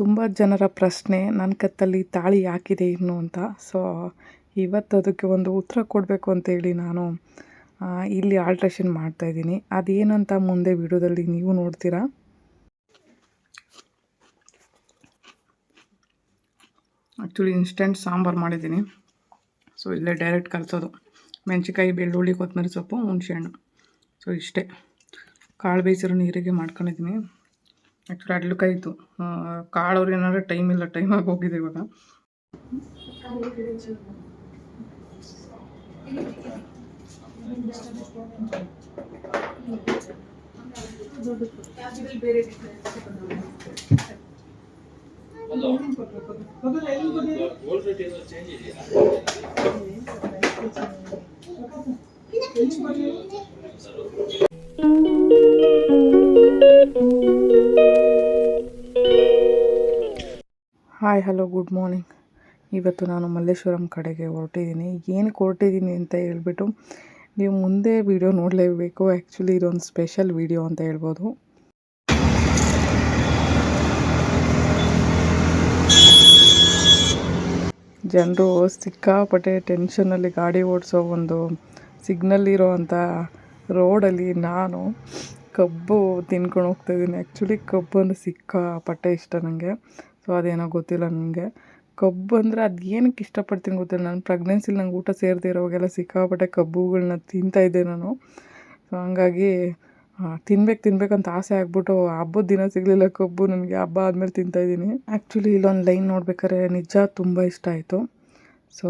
ತುಂಬ ಜನರ ಪ್ರಶ್ನೆ ನನ್ನ ಕತ್ತಲ್ಲಿ ತಾಳಿ ಯಾಕಿದೆ ಇನ್ನು ಅಂತ. ಸೊ ಇವತ್ತು ಅದಕ್ಕೆ ಒಂದು ಉತ್ತರ ಕೊಡಬೇಕು ಅಂತೇಳಿ ನಾನು ಇಲ್ಲಿ ಆಲ್ಟ್ರೇಷನ್ ಮಾಡ್ತಾಯಿದ್ದೀನಿ. ಅದೇನಂತ ಮುಂದೆ ವಿಡಿಯೋದಲ್ಲಿ ನೀವು ನೋಡ್ತೀರಾ. ಆ್ಯಕ್ಚುಲಿ ಇನ್ಸ್ಟೆಂಟ್ ಸಾಂಬಾರು ಮಾಡಿದ್ದೀನಿ. ಸೊ ಇಲ್ಲೇ ಡೈರೆಕ್ಟ್ ಕಲಿಸೋದು. ಮೆಣಸಿನ್ಕಾಯಿ, ಬೆಳ್ಳುಳ್ಳಿ, ಕೊತ್ತಂಬರಿ ಸೊಪ್ಪು, ಹುಣಸೆಹಣ್ಣು. ಸೊ ಇಷ್ಟೇ. ಕಾಳು ಬೇಯಿಸಿರೋ ನೀರಿಗೆ ಮಾಡ್ಕೊಂಡಿದ್ದೀನಿ. ಆ್ಯಕ್ಚುಲಿ ಅಡ್ಲಕ್ಕಾಯಿತು. ಕಾಳವ್ರು ಏನಾದ್ರೆ ಟೈಮ್ ಇಲ್ಲ, ಟೈಮ್ ಆಗಿ ಹೋಗಿದೆ ಇವಾಗ. Hi, hello, good morning. ಇವತ್ತು ನಾನು ಮಲ್ಲೇಶ್ವರಂ ಕಡೆಗೆ ಹೊರಟಿದ್ದೀನಿ. ಏನಕ್ಕೆ ಹೊರಟಿದ್ದೀನಿ ಅಂತ ಹೇಳ್ಬಿಟ್ಟು ನೀವು ಮುಂದೆ ವಿಡಿಯೋ ನೋಡಲೇಬೇಕು. ಆ್ಯಕ್ಚುಲಿ ಇದೊಂದು ಸ್ಪೆಷಲ್ ವಿಡಿಯೋ ಅಂತ ಹೇಳ್ಬೋದು. ಜನರು ಸಿಕ್ಕಾಪಟ್ಟೆ ಟೆನ್ಷನಲ್ಲಿ ಗಾಡಿ ಓಡಿಸೋ ಒಂದು ಸಿಗ್ನಲ್ ಇರೋ ಅಂಥ ರೋಡಲ್ಲಿ ನಾನು ಕಬ್ಬು ತಿನ್ಕೊಂಡು ಹೋಗ್ತಾಯಿದ್ದೀನಿ. ಆ್ಯಕ್ಚುಲಿ ಕಬ್ಬು ಅಂದರೆ ಸಿಕ್ಕಾಪಟ್ಟೆ ಇಷ್ಟ ನನಗೆ. ಸೊ ಅದೇನೋ ಗೊತ್ತಿಲ್ಲ ನನಗೆ. ಕಬ್ಬು ಅಂದರೆ ಅದು ಏನಕ್ಕೆ ಇಷ್ಟಪಡ್ತೀನಿ ಗೊತ್ತಿಲ್ಲ. ನಾನು ಪ್ರೆಗ್ನೆನ್ಸಿಲಿ ನಂಗೆ ಊಟ ಸೇರದೇ ಇರೋವಾಗೆಲ್ಲ ಸಿಕ್ಕಾಪಟ್ಟೆ ಕಬ್ಬುಗಳನ್ನ ತಿಂತಾಯಿದ್ದೆ ನಾನು. ಸೊ ಹಂಗಾಗಿ ತಿನ್ಬೇಕಂತ ಆಸೆ ಆಗ್ಬಿಟ್ಟು ಹಬ್ಬದ ದಿನ ಸಿಗಲಿಲ್ಲ ಕಬ್ಬು ನನಗೆ. ಹಬ್ಬ ಆದಮೇಲೆ ತಿಂತಾಯಿದ್ದೀನಿ. ಆ್ಯಕ್ಚುಲಿ ಇಲ್ಲೊಂದು ಲೈನ್ ನೋಡ್ಬೇಕಾದ್ರೆ ನಿಜ ತುಂಬ ಇಷ್ಟ ಆಯಿತು. ಸೊ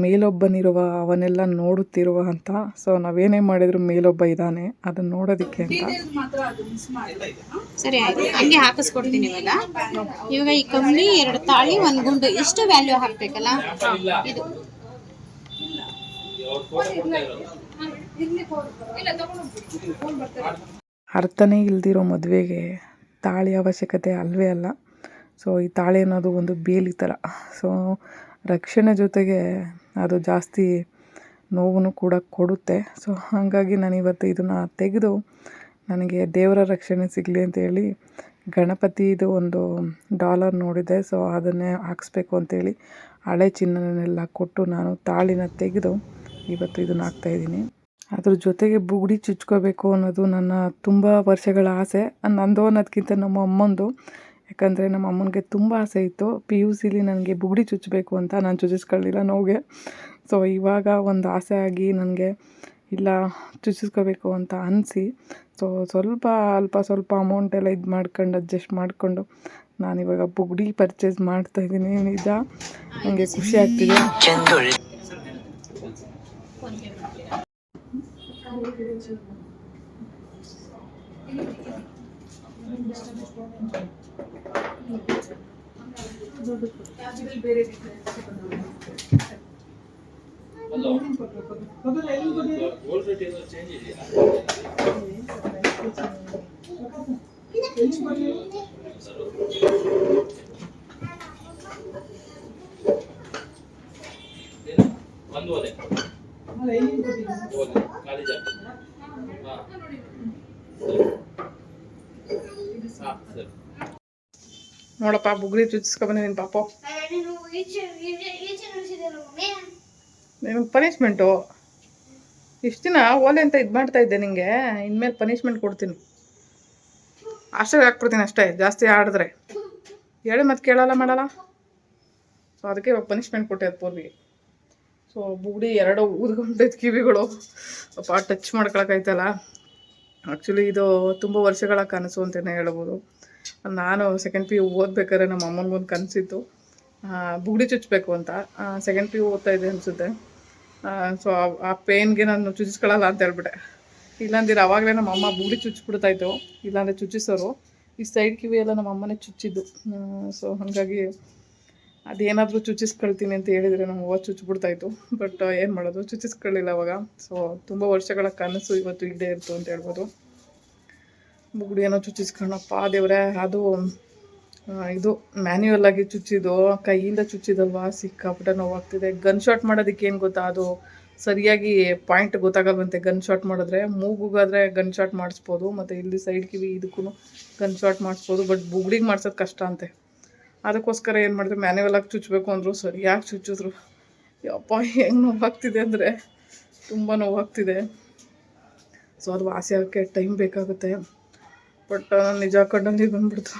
ಮೇಲೊಬ್ಬನಿರುವ ಅವನ್ನೆಲ್ಲ ನೋಡುತ್ತಿರುವ ಅಂತ. ಸೊ ನಾವೇನೇ ಮಾಡಿದ್ರು ಮೇಲೊಬ್ಬ ಇದ್ದಾನೆ, ಅದನ್ನು ನೋಡೋದಕ್ಕೆ ಅಂತ. ಸರಿ ಆಯ್ತು, ಹಂಗೆ ಹಾಕಿಸ್ಕೊಡ್ತೀನಿ. ಇವಾಗ ಈ ಕಮ್ಮಿ 2 ತಾಳಿ 1 ಗುಂಡು ಎಷ್ಟು ವ್ಯಾಲ್ಯೂ ಹಾಕ್ಬೇಕಲ್ಲ ಇದು. ಅರ್ಥನೇ ಇಲ್ದಿರೋ ಮದುವೆಗೆ ತಾಳಿ ಅವಶ್ಯಕತೆ ಅಲ್ವೇ ಅಲ್ಲ. ಸೊ ಈ ತಾಳಿ ಅನ್ನೋದು ಒಂದು ಬೇಲಿ ಥರ. ಸೊ ರಕ್ಷಣೆ ಜೊತೆಗೆ ಅದು ಜಾಸ್ತಿ ನೋವನ್ನು ಕೂಡ ಕೊಡುತ್ತೆ. ಸೊ ಹಾಗಾಗಿ ನಾನು ಇವತ್ತು ಇದನ್ನು ತೆಗೆದು ನನಗೆ ದೇವರ ರಕ್ಷಣೆ ಸಿಗಲಿ ಅಂತೇಳಿ ಗಣಪತಿದು ಒಂದು ಡಾಲರ್ ನೋಡಿದೆ. ಸೊ ಅದನ್ನೇ ಹಾಕ್ಸ್ಬೇಕು ಅಂತೇಳಿ ಹಳೆ ಚಿನ್ನನೆಲ್ಲ ಕೊಟ್ಟು ನಾನು ತಾಳಿನ ತೆಗೆದು ಇವತ್ತು ಇದನ್ನು ಹಾಕ್ತಾಯಿದ್ದೀನಿ. ಅದ್ರ ಜೊತೆಗೆ ಬುಗುಡಿ ಚುಚ್ಕೋಬೇಕು ಅನ್ನೋದು ನನ್ನ ತುಂಬ ವರ್ಷಗಳ ಆಸೆ. ನಂದು ಅನ್ನೋದಕ್ಕಿಂತ ನಮ್ಮ ಅಮ್ಮಂದು. ಯಾಕಂದರೆ ನಮ್ಮ ಅಮ್ಮನಿಗೆ ತುಂಬ ಆಸೆ ಇತ್ತು PUC ನನಗೆ ಬುಗುಡಿ ಚುಚ್ಚಬೇಕು ಅಂತ. ನಾನು ಚುಚ್ಚಿಸ್ಕೊಳ್ಳಿಲ್ಲ ನೋವಿಗೆ. ಸೊ ಇವಾಗ ಒಂದು ಆಸೆ ಆಗಿ ನನಗೆ ಇಲ್ಲ ಚುಚ್ಚಿಸ್ಕೋಬೇಕು ಅಂತ ಅನಿಸಿ ಸೊ ಸ್ವಲ್ಪ ಅಮೌಂಟೆಲ್ಲ ಇದು ಮಾಡ್ಕೊಂಡು ಅಡ್ಜಸ್ಟ್ ಮಾಡಿಕೊಂಡು ನಾನಿವಾಗ ಬುಗುಡಿ ಪರ್ಚೇಸ್ ಮಾಡ್ತಾಯಿದ್ದೀನಿ. ನಿಜ ನನಗೆ ಖುಷಿ ಆಗ್ತಿದೆ. ನೋಡಪ್ಪ ಬುಗುಡಿ ಚುಚ್ಚಿಸ್ಕೊಬಂದಿದ್ದೀನಿ ಪಾಪ. ನಿಮಗೆ ಪನಿಷ್ಮೆಂಟು. ಇಷ್ಟು ದಿನ ಓಲೆ ಅಂತ ಇದು ಮಾಡ್ತಾ ಇದ್ದೆ ನಿಂಗೆ. ಇನ್ಮೇಲೆ ಪನಿಷ್ಮೆಂಟ್ ಕೊಡ್ತೀನಿ. ಅಷ್ಟೇ ಹಾಕ್ಬಿಡ್ತೀನಿ ಅಷ್ಟೇ, ಜಾಸ್ತಿ ಆಡಿದ್ರೆ ಹೇಳಿ ಮತ್ತೆ ಕೇಳಲ್ಲ ಮಾಡಲ್ಲ. ಸೊ ಅದಕ್ಕೆ ಇವಾಗ ಪನಿಷ್ಮೆಂಟ್ ಕೊಟ್ಟೆ ಅದು ಪೂರ್ವಿಗೆ. ಸೊ ಬುಗುಡಿ 2 ಊದ್ಕೊಂಡೈತೆ ಕಿವಿಗಳು. ಪಾಪ ಟಚ್ ಮಾಡ್ಕೊಳಕ್ಕಾಯ್ತಲ್ಲ. ಆ್ಯಕ್ಚುಲಿ ಇದು ತುಂಬ ವರ್ಷಗಳ ಕನಸು ಅಂತಲೇ ಹೇಳ್ಬೋದು. ನಾನು ಸೆಕೆಂಡ್ PU ಓದ್ಬೇಕಾದ್ರೆ ನಮ್ಮ ಅಮ್ಮನಿಗೊಂದು ಕನಸಿತ್ತು, ಬುಗುಡಿ ಚುಚ್ಚಬೇಕು ಅಂತ. ಸೆಕೆಂಡ್ PU ಓದ್ತಾಯಿದ್ದೆ ಅನಿಸುತ್ತೆ. ಸೊ ಆ ಪೇನ್ಗೆ ನಾನು ಚುಚ್ಚಿಸ್ಕೊಳ್ಳಲ್ಲ ಅಂತ ಹೇಳ್ಬಿಟ್ಟೆ. ಇಲ್ಲಾಂದಿರ ಆವಾಗಲೇ ನಮ್ಮ ಅಮ್ಮ ಬುಗುಡಿ ಚುಚ್ಚಿಬಿಡ್ತಾಯಿತ್ತು, ಇಲ್ಲಾಂದರೆ ಚುಚ್ಚಿಸೋರು. ಈ ಸೈಡ್ ಕಿವಿ ಎಲ್ಲ ನಮ್ಮ ಅಮ್ಮನೇ ಚುಚ್ಚಿದ್ದು. ಸೊ ಹಾಗಾಗಿ ಅದೇನಾದರೂ ಚುಚ್ಚಿಸ್ಕೊಳ್ತೀನಿ ಅಂತ ಹೇಳಿದರೆ ನಮ್ಮ ಅವ್ವ ಚುಚ್ಚಿಬಿಡ್ತಾಯಿತ್ತು. ಬಟ್ ಏನು ಮಾಡೋದು, ಚುಚ್ಚಿಸ್ಕೊಳ್ಳಿಲ್ಲ ಅವಾಗ. ಸೊ ತುಂಬ ವರ್ಷಗಳ ಕನಸು ಇವತ್ತು ಇದ್ದೇ ಇರ್ತು ಅಂತ ಹೇಳ್ಬೋದು. ಬುಗುಡಿ ಏನೋ ಚುಚ್ಚಿಸ್ಕೊಂಡಪ್ಪ ದೇವ್ರೆ. ಅದು ಇದು ಮ್ಯಾನ್ಯುವಲ್ ಆಗಿ ಚುಚ್ಚಿದ್ದು, ಕೈಯಿಂದ ಚುಚ್ಚಿದಲ್ವಾ, ಸಿಕ್ಕಾಪಟ್ಟೆ ನೋವಾಗ್ತಿದೆ. ಗನ್ ಶಾಟ್ ಮಾಡೋದಕ್ಕೆ ಏನು ಗೊತ್ತಾ, ಅದು ಸರಿಯಾಗಿ ಪಾಯಿಂಟ್ ಗೊತ್ತಾಗಲ್ವಂತೆ. ಗನ್ ಶಾಟ್ ಮಾಡಿದ್ರೆ ಮೂಗುಗಾದರೆ ಗನ್ ಶಾಟ್ ಮಾಡಿಸ್ಬೋದು, ಮತ್ತು ಇಲ್ಲಿ ಸೈಡ್ ಕಿವಿ ಇದಕ್ಕೂ ಗನ್ ಶಾಟ್ ಮಾಡಿಸ್ಬೋದು. ಬಟ್ ಬುಗುಡಿಗೆ ಮಾಡ್ಸೋದು ಕಷ್ಟ ಅಂತೆ. ಅದಕ್ಕೋಸ್ಕರ ಏನು ಮಾಡಿದ್ರು ಮ್ಯಾನ್ಯುವಲಾಗಿ ಚುಚ್ಚಬೇಕು ಅಂದರು. ಸರಿ ಯಾಕೆ ಚುಚ್ಚಿದ್ರು, ಯಪ್ಪ ಹೆಂಗೆ ನೋವಾಗ್ತಿದೆ ಅಂದರೆ ತುಂಬ ನೋವಾಗ್ತಿದೆ. ಸೊ ಅದು ವಾಸಿ ಆಗೋಕ್ಕೆ ಟೈಮ್ ಬೇಕಾಗುತ್ತೆ. ಬಟ್ ನಿಜ ಕಣ್ಣಲ್ಲಿ ಬಂದ್ಬಿಡ್ತು,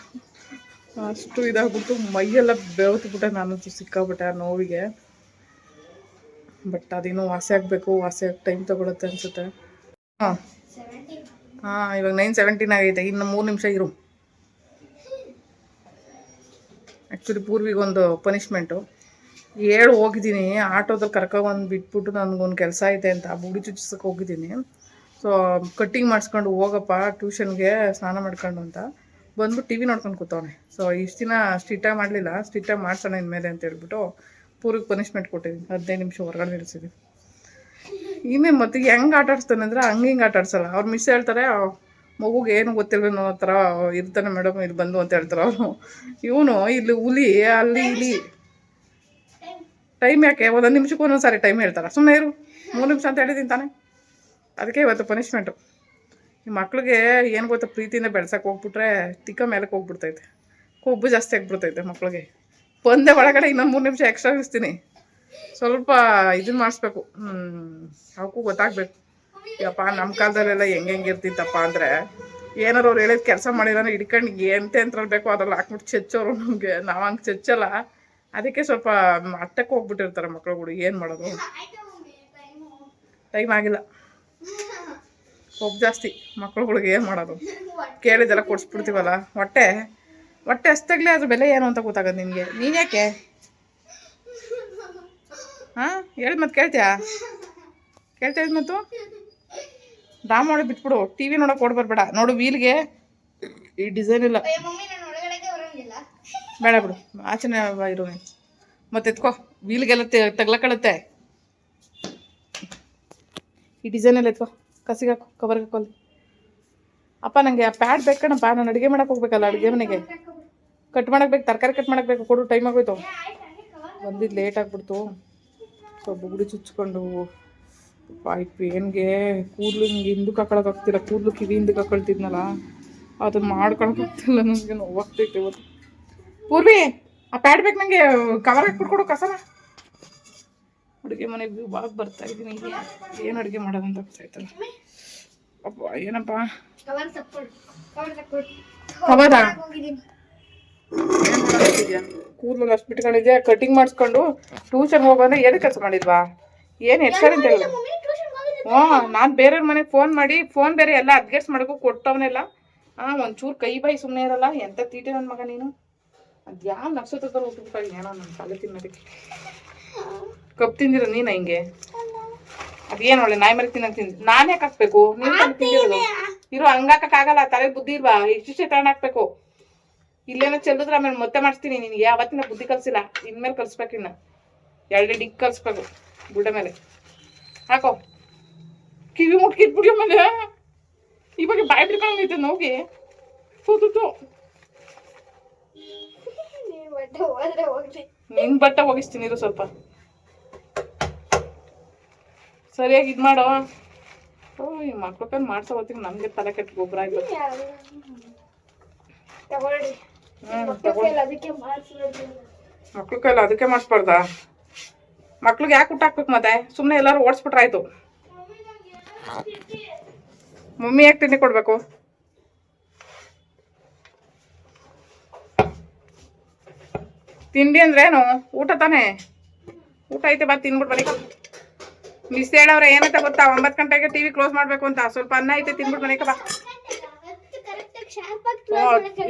ಅಷ್ಟು ಇದಾಗ್ಬಿಟ್ಟು ಮೈಯೆಲ್ಲ ಬೆವತ್ಬಿಟ್ಟೆ ನಾನಂತೂ ಸಿಕ್ಕಾಬಿಟ್ಟೆ ಆ ನೋವಿಗೆ. ಬಟ್ ಅದೇನೋ ವಾಸಿ ಆಗಬೇಕು, ವಾಸಿ ಆಗಿ ಟೈಮ್ ತೊಗೊಳುತ್ತೆ ಅನಿಸುತ್ತೆ. ಹಾಂ ಇವಾಗ 9:17 ಆಗೈತೆ, ಇನ್ನು 3 ನಿಮಿಷ ಇರು. ಆ್ಯಕ್ಚುಲಿ ಪೂರ್ವಿಗೊಂದು ಪನಿಷ್ಮೆಂಟು ಹೋಗಿದ್ದೀನಿ, ಆಟೋದಲ್ಲಿ ಕರ್ಕೊಬಂದು ಬಿಟ್ಬಿಟ್ಟು ನನಗೊಂದು ಕೆಲಸ ಐತೆ ಅಂತ ಬುಡಿ ಚುಚ್ಚಿಸೋಕೆ ಹೋಗಿದ್ದೀನಿ. ಸೊ ಕಟ್ಟಿಂಗ್ ಮಾಡಿಸ್ಕೊಂಡು ಹೋಗಪ್ಪ ಟ್ಯೂಷನ್ಗೆ ಸ್ನಾನ ಮಾಡ್ಕೊಂಡು ಅಂತ ಬಂದ್ಬಿಟ್ಟು ಟಿ ವಿ ನೋಡ್ಕೊಂಡು ಕೂತವನೆ. ಸೊ ಇಷ್ಟು ದಿನ ಸ್ಟ್ರಿಕ್ಟಾಗಿ ಮಾಡಲಿಲ್ಲ, ಸ್ಟ್ರಿಕ್ಟಾಗಿ ಮಾಡ್ಸೋಣ ಇನ್ಮೇಲೆ ಅಂತ ಹೇಳ್ಬಿಟ್ಟು ಪೂರ್ವಿಗೆ ಪನಿಷ್ಮೆಂಟ್ ಕೊಟ್ಟಿದ್ದೀನಿ. 15 ನಿಮಿಷ ಹೊರಗಡೆ ನಿಲ್ಲಿಸಿದ್ವಿ. ಇನ್ನೇನು ಮತ್ತೆ ಹೆಂಗೆ ಆಟ ಆಡಿಸ್ತಾನೆ ಅಂದರೆ ಹಂಗೆ ಹಿಂಗೆ ಆಟ ಆಡ್ಸಲ್ಲ. ಅವ್ರು ಮಿಸ್ ಹೇಳ್ತಾರೆ, ಮಗುಗೆ ಏನು ಗೊತ್ತಿಲ್ಲ ಅನ್ನೋ ಥರ ಇರ್ತಾನೆ ಮೇಡಮ್ ಇಲ್ಲಿ ಬಂದು ಅಂತ ಹೇಳ್ತಾರೆ ಅವರು. ಇವನು ಇಲ್ಲಿ ಹುಲಿ ಅಲ್ಲಿ ಇಲ್ಲಿ ಟೈಮ್ ಯಾಕೆ 1 ನಿಮಿಷಕ್ಕೆ ಒಂದೊಂದು ಸಾರಿ ಟೈಮ್ ಹೇಳ್ತಾರೆ. ಸುಮ್ಮನೆ ಇರು, 3 ನಿಮಿಷ ಅಂತ ಹೇಳಿದ್ದೀನಿ ತಾನೆ. ಅದಕ್ಕೆ ಇವತ್ತು ಪನಿಷ್ಮೆಂಟು. ಈ ಮಕ್ಳಿಗೆ ಏನು ಗೊತ್ತಾ, ಪ್ರೀತಿಯಿಂದ ಬೆಳ್ಸಕ್ಕೆ ಹೋಗ್ಬಿಟ್ರೆ ತಿಕ್ಕ ಮೇಲಕ್ಕೆ ಹೋಗ್ಬಿಡ್ತೈತೆ, ಕೊಬ್ಬು ಜಾಸ್ತಿ ಆಗಿಬಿಡ್ತೈತೆ ಮಕ್ಳಿಗೆ. ಒಂದೇ ಒಳಗಡೆ ಇನ್ನೊಂದು 3 ನಿಮಿಷ ಎಕ್ಸ್ಟ್ರಾ ಇರಿಸ್ತೀನಿ. ಸ್ವಲ್ಪ ಇದನ್ನು ಮಾಡಿಸ್ಬೇಕು, ಅವಕ್ಕೂ ಗೊತ್ತಾಗಬೇಕು. ಯಪ್ಪ ನಮ್ಮ ಕಾಲದಲ್ಲೆಲ್ಲ ಹೆಂಗೆ ಇರ್ತಿತ್ತಪ್ಪ ಅಂದರೆ ಏನಾರು ಅವ್ರು ಹೇಳಿದ ಕೆಲಸ ಮಾಡಿದಾನೆ ಹಿಡ್ಕೊಂಡು ಎಂತೆಂತ್ರಲ್ಲಿ ಬೇಕೋ ಅದ್ರಲ್ಲಿ ಹಾಕ್ಬಿಟ್ಟು ಚೆಚ್ಚೋರು ನಮಗೆ. ನಾವು ಹಂಗೆ ಚೆಚ್ಚಲ್ಲ, ಅದಕ್ಕೆ ಸ್ವಲ್ಪ ಅಟ್ಟಕ್ಕೆ ಹೋಗ್ಬಿಟ್ಟಿರ್ತಾರೆ ಮಕ್ಳುಗಳು. ಏನು ಮಾಡೋದು, ಟೈಮ್ ಆಗಿಲ್ಲ, ಕೊಬ್ಬು ಜಾಸ್ತಿ ಮಕ್ಳುಗಳಿಗೆ. ಏನು ಮಾಡೋದು, ಕೇಳಿದೆಲ್ಲ ಕೊಡಿಸ್ಬಿಡ್ತೀವಲ್ಲ. ಹೊಟ್ಟೆ ಅಷ್ಟಾಗಲೇ ಅದ್ರ ಬೆಲೆ ಏನು ಅಂತ ಗೊತ್ತಾಗೋದು ನಿನಗೆ. ನೀನು ಯಾಕೆ ಹಾಂ ಹೇಳಿ ಮತ್ತೆ ಕೇಳ್ತೀಯಾ ಮತ್ತು ಡ್ರಾಮಾ ನೋಡಿ ಬಿಟ್ಬಿಡು. ಟಿ ವಿ ನೋಡೋಕೆ ಓಡ್ಬರ್ಬೇಡ. ನೋಡು ವೀಲ್ಗೆ ಈ ಡಿಸೈನ್ ಇಲ್ಲ, ಬೇಡ ಬಿಡು, ಆಚೆನೇ ಇರು ನೀನು. ಮತ್ತೆ ಎತ್ಕೋ, ವೀಲ್ಗೆಲ್ಲ ತಗ್ಲಕ್ಕಳುತ್ತೆ. ಈ ಡಿಸೈನ್ ಎಲ್ಲ ಎತ್ಕೋ, ಕಸಿಗೆ ಹಾಕೋ, ಕವರ್ಗೆ ಹಾಕೋಲ್ಲಿ. ಅಪ್ಪ ನನಗೆ ಆ ಪ್ಯಾಡ್ ಬೇಕಣಪ್ಪ, ನಾನು ಅಡುಗೆ ಮಾಡೋಕೆ ಹೋಗ್ಬೇಕಲ್ಲ, ಅಡುಗೆ ಮನೆಗೆ ಕಟ್ ಮಾಡೋಕೆ ಬೇಕು, ತರಕಾರಿ ಕಟ್ ಮಾಡೋಕೆ ಬೇಕು, ಕೊಡು, ಟೈಮ್ ಆಗೋಯ್ತು. ಬಂದಿದ್ದು ಲೇಟ್ ಆಗಿಬಿಡ್ತು. ಸೊ ಬುಗುಡಿ ಚುಚ್ಕೊಂಡು ಪೇನ್ಗೆ ಕೂದಲು ಹಿಂಗೆ ಹಿಂದಕ್ಕೆ ಹಾಕೊಳಕ್ಕಾಗ್ತಿಲ್ಲ, ಕೂದಲು ಕಿವಿ ಹಿಂದಕ್ಕೆ ಹಾಕೊಳ್ತಿದ್ನಲ್ಲ ಅದನ್ನು ಮಾಡ್ಕೊಳಕ್ಕಾಗ್ತಿಲ್ಲ, ನನಗೆ ನೋವಾಗ್ತೈತೆ ಇವತ್ತು. ಪೂರ್ವಿ ಆ ಪ್ಯಾಡ್ ಬೇಕು ನನಗೆ, ಕವರ್ ಹಾಕ್ಬಿಟ್ಕೊಡು ಕಸನ. ಅಡುಗೆ ಮನೆಗೆ ಬಾಗ ಬರ್ತಾ ಇದ್ದೀನಿ, ಏನು ಅಡುಗೆ ಮಾಡೋದಂತ ಆಗ್ತಾಯ್ತಲ್ಲ. ಅಪ್ಪ ಏನಪ್ಪ ಹೌದಾ, ಕೂದಲು ಅಷ್ಟು ಬಿಟ್ಕೊಂಡಿದ್ಯಾ, ಕಟಿಂಗ್ ಮಾಡಿಸ್ಕೊಂಡು ಟ್ಯೂಷನ್ ಹೋಗೋಂದ್ರೆ ಏನು ಕೆಲಸ ಮಾಡಿದ್ವಾ, ಏನು ಎಷ್ಟಾರ ಅಂತ ಹೇಳಿ. ನಾನು ಬೇರೆಯವ್ರ ಮನೆಗೆ ಫೋನ್ ಮಾಡಿ, ಫೋನ್ ಬೇರೆ ಎಲ್ಲ ಅಡ್ಗೆಟ್ಸ್ ಮಾಡೋಕ್ಕೂ ಕೊಟ್ಟವನೆಲ್ಲ. ಒಂಚೂರು ಕೈ ಬಾಯಿ ಸುಮ್ಮನೆ ಇರಲ್ಲ. ಎಂಥ ತೀಟೆ ನನ್ನ ಮಗ ನೀನು. ಅದು ಯಾವ ನಕ್ಷತ್ರದಲ್ಲಿ ಹುಟ್ಟುಬಿಟ್ಟಾಗಿ ಏನೋ ನನ್ನ ತಲೆ ತಿನ್ನೋದಕ್ಕೆ. ಕಪ್ ತಿಂದಿರೋ ನೀನು ಹಿಂಗೆ, ಅದೇನು ಒಳ್ಳೆ ನಾಯಿ ಮರಿ ತಿನ್ನೋಕೆ ನಾನು ಯಾಕೆ ಹಾಕ್ಬೇಕು, ನೀನು ತಿಂದಿರೋದು ಇರೋ. ಹಂಗಾಕಕ್ಕಾಗಲ್ಲ, ತಲೆ ಬುದ್ಧಿ ಇಲ್ವಾ, ಇಷ್ಟಿಷ್ಟೇ ತಗೊಂಡು ಹಾಕ್ಬೇಕು. ಇಲ್ಲೇನೋ ಚೆಲ್ಲಿದ್ರೆ ಆಮೇಲೆ ಮತ್ತೆ ಮಾಡಿಸ್ತೀನಿ ನಿನಗೆ. ಯಾವತ್ತಿನ ಬುದ್ಧಿ ಕಲಿಸಿಲ್ಲ, ಇನ್ಮೇಲೆ ಕಲಿಸ್ಬೇಕು. ಇನ್ನು 2 ಡಿಗ್ ಕಲಿಸ್ಬೇಕು ಗುಡ್ಡೆ ಮೇಲೆ. ಹಾಕೋ, ಕಿವಿ ಮುಟ್ಕಿಟ್ಬಿಡಿ. ಆಮೇಲೆ ಇವಾಗ ಬಾಯಿ ಬಿಡ್ಕೊಂಡೈತೆ ನೋಗಿ. ನಿನ್ ಬಟ್ಟೆ ಹೋಗಿಸ್ತೀನಿ ಇರು ಸ್ವಲ್ಪ. ಸರಿಯಾಗಿ ಇದು ಮಾಡೋ. ಈ ಮಕ್ಳು ಮಾಡ್ಸೋ ಹೊತ್ತಿಗೆ ನಮ್ಗೆ ತಲೆ ಕೆಟ್ಟ ಗೊಬ್ಬರ ಆಗ್ಬೇಕು. ಮಕ್ಳು ಕೈಲಿ ಅದಕ್ಕೆ ಮಾಡಿಸ್ಬಾರ್ದಾ? ಮಕ್ಳಿಗೆ ಯಾಕೆ ಊಟ ಹಾಕ್ಬೇಕು ಮತ್ತೆ? ಸುಮ್ಮನೆ ಎಲ್ಲರೂ ಓಡಿಸ್ಬಿಟ್ರಾಯ್ತು. ಮಮ್ಮಿ ಯಾಕೆ ತಿಂಡಿ ಕೊಡ್ಬೇಕು? ತಿಂಡಿ ಅಂದ್ರೇನು? ಊಟ ತಾನೇ. ಊಟ ಐತೆ ಬಾ, ತಿನ್ಬಿಟ್ಟು ಬರೀ. ಮಿಸ್ ಹೇಳವ್ರೆ ಏನಂತ ಗೊತ್ತಾ, 9 ಗಂಟೆಗೆ ಟಿವಿ ಕ್ಲೋಸ್ ಮಾಡ್ಬೇಕು ಅಂತ. ಸ್ವಲ್ಪ ಅನ್ನ ಐತೆ, ತಿನ್ಬಿಟ್ಟು ಮನೆಗೆ ಬಾ.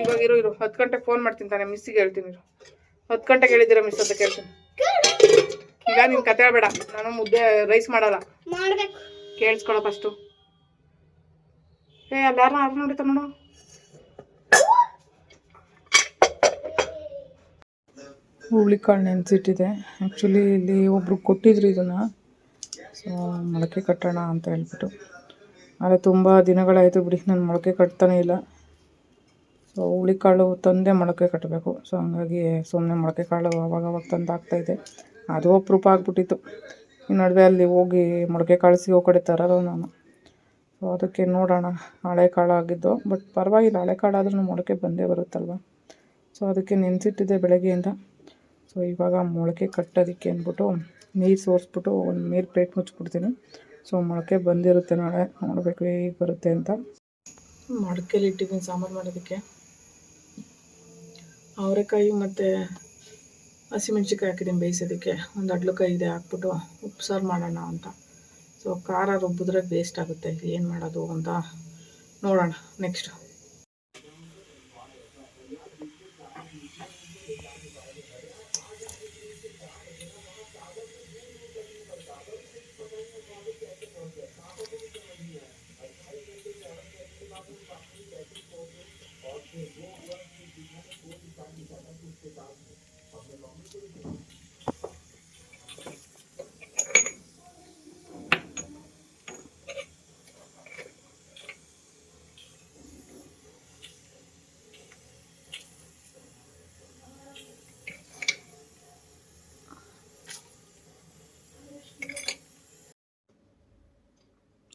ಇವಾಗ ಇರು 10 ಗಂಟೆಗೆ ಫೋನ್ ಮಾಡ್ತೀನಿ ತಾನೆ, ಮಿಸ್ಸಿಗೆ ಹೇಳ್ತೀನಿ. 10 ಗಂಟೆಗೆ ಹೇಳಿದ್ದೀರಾ ಮಿಸ್ ಅಂತ ಕೇಳ್ತೀನಿ. ಈಗ ನಿನ್ ಕತೆ ಹೇಳ್ಬೇಡ, ನಾನು ಮುದ್ದೆ ರೈಸ್ ಮಾಡಲ್ಲ. ಕೇಳಿಸ್ಕೊಳ ಫಸ್ಟು. ಅಲ್ಲಿ ಯಾರನ್ನ ಆರು ನೋಡಿತ ನೋಡು. ಹುಳಿಕಾಳು ನೆನೆಸಿಟ್ಟಿದೆ. ಆ್ಯಕ್ಚುಲಿ ಇಲ್ಲಿ ಒಬ್ರು ಕೊಟ್ಟಿದ್ರು ಇದನ್ನು. ಸೊ ಮೊಳಕೆ ಕಟ್ಟೋಣ ಅಂತ ಹೇಳ್ಬಿಟ್ಟು. ಆದರೆ ತುಂಬ ದಿನಗಳಾಯಿತು ಬಿಡಿ, ನಾನು ಮೊಳಕೆ ಕಟ್ತಾನೇ ಇಲ್ಲ. ಸೊ ಹುಳಿಕಾಳು ತಂದೆ ಮೊಳಕೆ ಕಟ್ಟಬೇಕು. ಸೊ ಹಂಗಾಗಿ ಸುಮ್ಮನೆ ಮೊಳಕೆ ಕಾಳು ಅವಾಗ ತಂದು ಹಾಕ್ತಾಯಿದ್ದೆ. ಅದು ಅಪರೂಪ ಆಗ್ಬಿಟ್ಟಿತ್ತು. ಈ ನಡುವೆ ಅಲ್ಲಿ ಹೋಗಿ ಮೊಳಕೆ ಕಾಳು ಸಿಗೋ ಕಡೆ ತರೋದು ನಾನು. ಸೊ ಅದಕ್ಕೆ ನೋಡೋಣ, ಹಳೆ ಕಾಳು ಆಗಿದ್ದು. ಬಟ್ ಪರವಾಗಿಲ್ಲ, ಹಳೆ ಕಾಳು ಆದ್ರೂ ಮೊಳಕೆ ಬಂದೇ ಬರುತ್ತಲ್ವ. ಸೊ ಅದಕ್ಕೆ ನೆನೆಸಿಟ್ಟಿದ್ದೆ ಬೆಳಗ್ಗೆಯಿಂದ. ಸೊ ಇವಾಗ ಮೊಳಕೆ ಕಟ್ಟೋದಕ್ಕೆ ಅಂದ್ಬಿಟ್ಟು ನೀರು ಸೋರಿಸ್ಬಿಟ್ಟು ಒಂದು ನೀರು ಪ್ಲೇಟ್ ಮುಚ್ಚಿಬಿಡ್ತೀನಿ. ಸೊ ಮೊಳಕೆ ಬಂದಿರುತ್ತೆ, ನಾಳೆ ನೋಡಬೇಕು ಹೇಗೆ ಬರುತ್ತೆ ಅಂತ. ಮಡಕೆಲಿ ಇಟ್ಟಿದ್ದೀನಿ ಸಾಂಬಾರು ಮಾಡೋದಕ್ಕೆ. ಅವರೆಕಾಯಿ ಮತ್ತು ಹಸಿಮೆಣ್ಸಿಕಾಯಿ ಹಾಕಿದ್ದೀನಿ ಬೇಯಿಸೋದಕ್ಕೆ. ಒಂದು ಅಡ್ಲಕಾಯಿ ಇದೆ ಹಾಕ್ಬಿಟ್ಟು ಉಪ್ಸಾರು ಮಾಡೋಣ ಅಂತ. ಸೊ ಖಾರ ರುಬ್ಬಿದ್ರೆ ವೇಸ್ಟ್ ಆಗುತ್ತೆ, ಏನು ಮಾಡೋದು ಅಂತ ನೋಡೋಣ ನೆಕ್ಸ್ಟ್.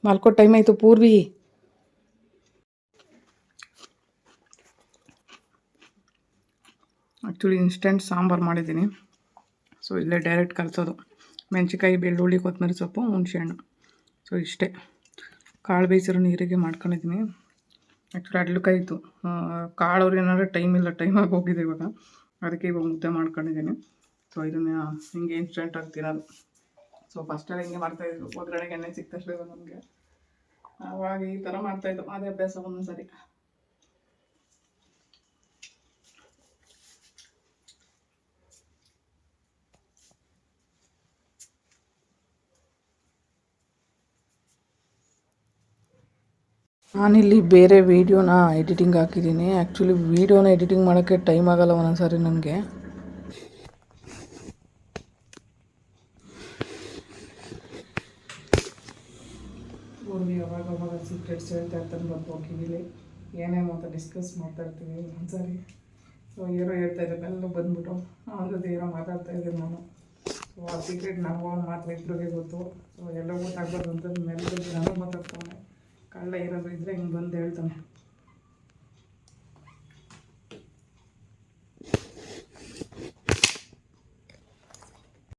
ಮಲ್ಕೋ ಟೈಮ್ ಆಯಿತು ಪೂರ್ವಿ. ಆ್ಯಕ್ಚುಲಿ ಇನ್ಸ್ಟೆಂಟ್ ಸಾಂಬಾರು ಮಾಡಿದ್ದೀನಿ. ಸೊ ಇಲ್ಲೇ ಡೈರೆಕ್ಟ್ ಕಲಿಸೋದು. ಮೆಣಸಿಕಾಯಿ, ಬೆಳ್ಳುಳ್ಳಿ, ಕೊತ್ತಂಬರಿ ಸೊಪ್ಪು, ಹುಣಸೆಹಣ್ಣು. ಸೊ ಇಷ್ಟೇ. ಕಾಳು ಬೇಯಿಸಿರೋ ನೀರಿಗೆ ಮಾಡ್ಕೊಂಡಿದ್ದೀನಿ. ಆ್ಯಕ್ಚುಲಿ ಅಡ್ಲಕಾಯಿ ಇತ್ತು. ಕಾಳವ್ರು ಏನಾದ್ರೆ ಟೈಮ್ ಇಲ್ಲ, ಟೈಮಾಗಿ ಹೋಗಿದೆ ಇವಾಗ. ಅದಕ್ಕೆ ಇವಾಗ ಮುದ್ದೆ ಮಾಡ್ಕೊಂಡಿದ್ದೀನಿ. ಸೊ ಇದನ್ನು ಹಿಂಗೆ ಇನ್ಸ್ಟೆಂಟಾಗಿ ತಿನ್ನೋದು. ಸೊ ಫಸ್ಟೆಲ್ಲ ಹಿಂಗೆ ಮಾಡ್ತಾಯಿದ್ರು, ಒಗ್ಗರಣೆಗೆ ಎಣ್ಣೆ ಸಿಕ್ತಷ್ಟೇ ನಮಗೆ. ಆವಾಗ ಈ ಥರ ಮಾಡ್ತಾಯಿದ್ದು, ಅದೇ ಅಭ್ಯಾಸ ಒಂದೊಂದು ಸರಿ. ನಾನಿಲ್ಲಿ ಬೇರೆ ವೀಡಿಯೋನ ಎಡಿಟಿಂಗ್ ಹಾಕಿದ್ದೀನಿ. ಆ್ಯಕ್ಚುಲಿ ವೀಡಿಯೋನ ಎಡಿಟಿಂಗ್ ಮಾಡೋಕ್ಕೆ ಟೈಮ್ ಆಗೋಲ್ಲ ಒಂದೊಂದು ಸಾರಿ ನನಗೆ. ಪೂರ್ವಿ ಅವಾಗ ಸೀಕ್ರೆಟ್ಸ್ ಹೇಳ್ತಾ ಇರ್ತಾನೆ ಬಂದು ಕಿವಿಲಿ, ಏನೇನು ಅಂತ ಡಿಸ್ಕಸ್ ಮಾಡ್ತಾ ಇರ್ತೀವಿ ಒಂದ್ಸರಿ. ಸೊ ಏನೋ ಹೇಳ್ತಾಯಿದ್ದೆ, ಎಲ್ಲ ಬಂದ್ಬಿಟ್ಟು ಅವ್ರದ್ದು ಏನೋ ಮಾತಾಡ್ತಾ ಇದ್ದೀನಿ ನಾನು. ಸೊ ಆ ಸೀಕ್ರೆಟ್ ನನಗೂ ಮಾತ್ರ ಇಬ್ಬರಿಗೆ ಗೊತ್ತು. ಸೊ ಎಲ್ಲ ಗೊತ್ತಾಗ್ಬಾರ್ದು ಅಂತ ಮೇಲೆ ನನಗೆ ಮಾತಾಡ್ತಾನೆ. ಕಳ್ಳ ಇರೋದು ಇದ್ದರೆ ಹಿಂಗೆ ಬಂದು ಹೇಳ್ತಾನೆ.